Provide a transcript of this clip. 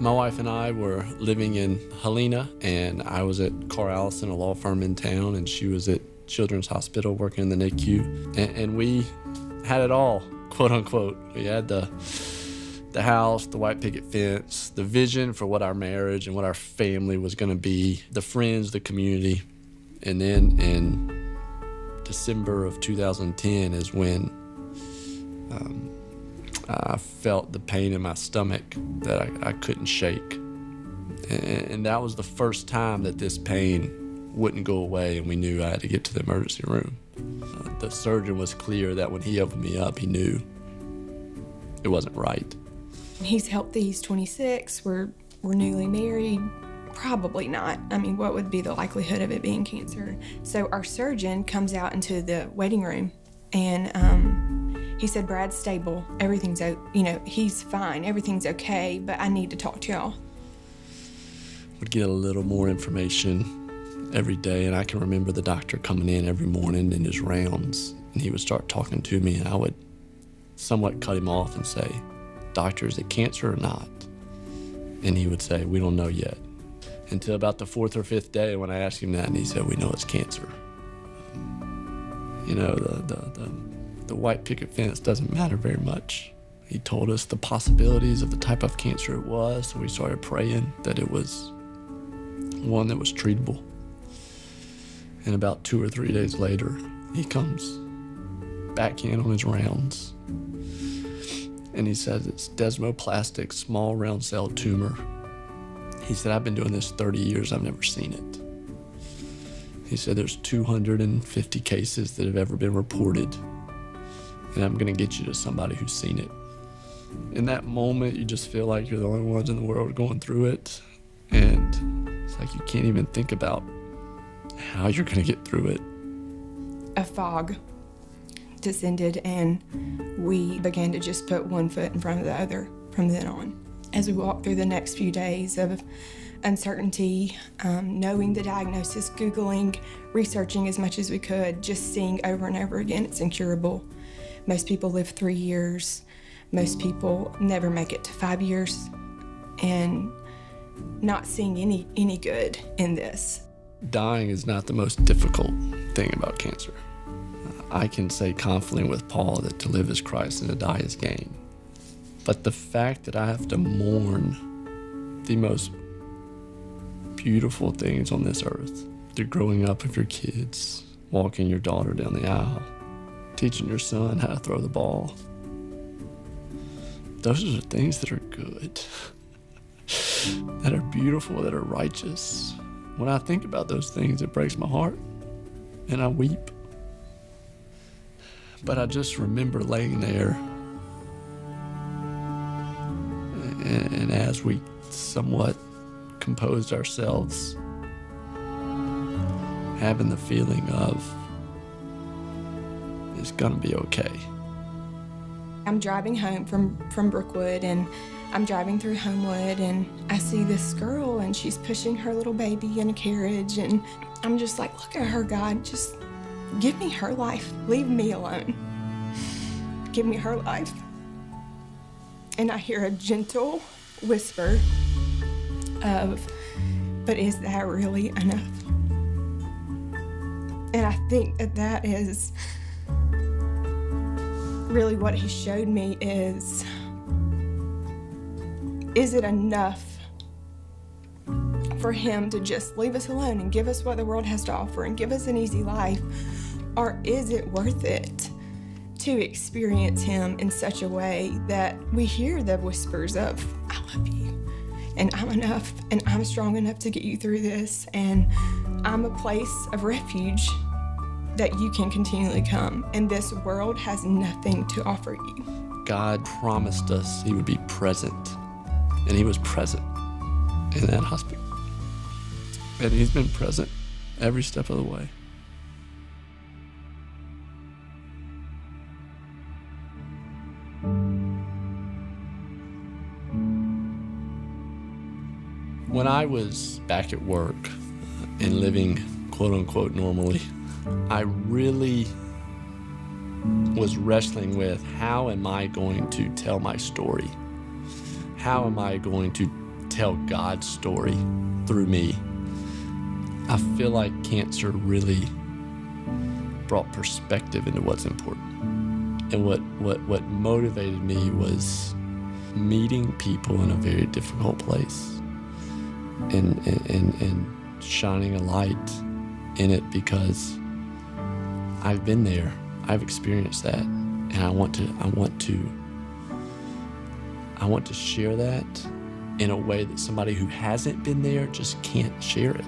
My wife and I were living in Helena, and I was at Carr Allison, a law firm in town, and she was at Children's Hospital working in the NICU. And we had it all, quote unquote. We had the house, the white picket fence, the vision for what our marriage and what our family was going to be, the friends, the community. And then in December of 2010 is when I felt the pain in my stomach that I couldn't shake. And that was the first time that this pain wouldn't go away, and we knew I had to get to the emergency room. The surgeon was clear that when he opened me up, he knew it wasn't right. He's healthy, he's 26, we're newly married. Probably not. I mean, what would be the likelihood of it being cancer? So our surgeon comes out into the waiting room, and he said, Brad's stable, everything's, he's fine, everything's okay, but I need to talk to y'all. Would get a little more information every day, and I can remember the doctor coming in every morning in his rounds, and he would start talking to me, and I would somewhat cut him off and say, Doctor, is it cancer or not? And he would say, we don't know yet. Until about the 4th or 5th day when I asked him that, and he said, we know it's cancer. The white picket fence doesn't matter very much. He told us the possibilities of the type of cancer it was, so we started praying that it was one that was treatable. And about 2 or 3 days later, he comes back in on his rounds, and he says it's desmoplastic, small round cell tumor. He said, I've been doing this 30 years, I've never seen it. He said, there's 250 cases that have ever been reported, and I'm gonna get you to somebody who's seen it. In that moment, you just feel like you're the only ones in the world going through it, and it's like you can't even think about how you're gonna get through it. A fog descended, and we began to just put one foot in front of the other from then on. As we walked through the next few days of uncertainty, knowing the diagnosis, Googling, researching as much as we could, just seeing over and over again it's incurable. Most people live 3 years. Most people never make it to 5 years, and not seeing any good in this. Dying is not the most difficult thing about cancer. I can say confidently with Paul that to live is Christ and to die is gain. But the fact that I have to mourn the most beautiful things on this earth, the growing up of your kids, walking your daughter down the aisle, teaching your son how to throw the ball, those are the things that are good, that are beautiful, that are righteous. When I think about those things, it breaks my heart, and I weep. But I just remember laying there, and as we somewhat composed ourselves, having the feeling of, it's gonna be okay. I'm driving home from Brookwood, and I'm driving through Homewood, and I see this girl, and she's pushing her little baby in a carriage, and I'm just like, look at her, God, just give me her life. Leave me alone. Give me her life. And I hear a gentle whisper of, but is that really enough? And I think that is really what he showed me is it enough for him to just leave us alone and give us what the world has to offer and give us an easy life? Or is it worth it to experience him in such a way that we hear the whispers of, I love you, and I'm enough, and I'm strong enough to get you through this, and I'm a place of refuge that you can continually come, and this world has nothing to offer you. God promised us he would be present, and he was present in that hospital. And he's been present every step of the way. When I was back at work and living quote unquote normally, I really was wrestling with, how am I going to tell my story? How am I going to tell God's story through me. I feel like cancer really brought perspective into what's important. And what motivated me was meeting people in a very difficult place and shining a light in it, because I've been there. I've experienced that, and I want to share that in a way that somebody who hasn't been there just can't share it.